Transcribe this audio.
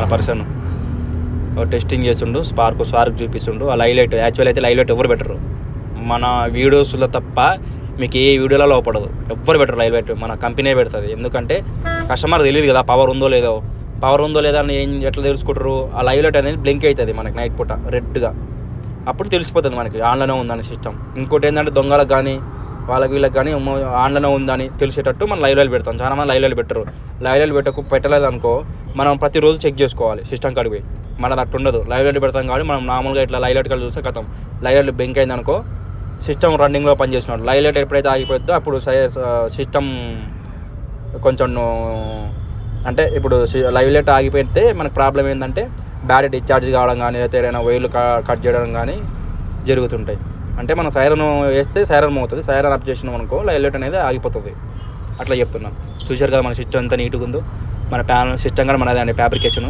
మన person testing చేస్తుండు, spark చూపిస్తుండు. ఆ లైలైట్ యాక్చువల్ అయితే లైలైట్ ఎవరు పెట్టరు మన వీడియోస్లో తప్ప, మీకు ఏ వీడియోలలో పడదు, ఎవ్వరు పెట్టరు లైలైట్, మన కంపెనీ పెడుతుంది. ఎందుకంటే కస్టమర్ తెలియదు కదా పవర్ ఉందో లేదో అని ఎట్లా తెలుసుకుంటారు. ఆ లైలైట్ అనేది బ్లింక్ అవుతుంది మనకి నైట్ పూట రెడ్గా, అప్పుడు తెలిసిపోతుంది మనకి ఆన్లోనే ఉందని సిస్టమ్. ఇంకోటి ఏంటంటే దొంగలకు కానీ వీళ్ళకి కానీ ఆన్లోనే ఉందని తెలిసేటట్టు మనం లైవ్లో పెడతాం. చాలా మంది లైవ్లో పెట్టరు. లైవ్లో పెట్టలేదు అనుకో, మనం ప్రతిరోజు చెక్ చేసుకోవాలి సిస్టమ్ కాడికి పోయి. మనది అట్టు ఉండదు, లైవ్లో పెడతాం కాబట్టి మనం మామూలుగా ఇట్లా లైవ్లో కాడ చూస్తే కథం, లైవ్లో బ్లింక్ అయింది అనుకో సిస్టమ్ రన్నింగ్లో పనిచేసినాడు. లైవ్లో ఎప్పుడైతే ఆగిపోతుందో అప్పుడు సిస్టమ్ కొంచెం అంటే ఇప్పుడు లైవ్లో ఆగిపోతే మనకు ప్రాబ్లం ఏంటంటే బ్యాటరీ డిశ్చార్జ్ కావడం కానీ, లేకపోతే ఏదైనా వైర్లు కట్ చేయడం కానీ జరుగుతుంటాయి. అంటే మనం సైరన్ వేస్తే సైరన్ మోగుతుంది, సైరన్ అప్ చేసినాం అనుకో లైట్ అనేది ఆగిపోతుంది. అట్లా చెప్తున్నాం. చూశారు కదా మన సిస్టమ్ ఎంత నీట్గా ఉందో. మన సిస్టమ్ కూడా మనదే అండి, ఫ్యాబ్రికేషన్.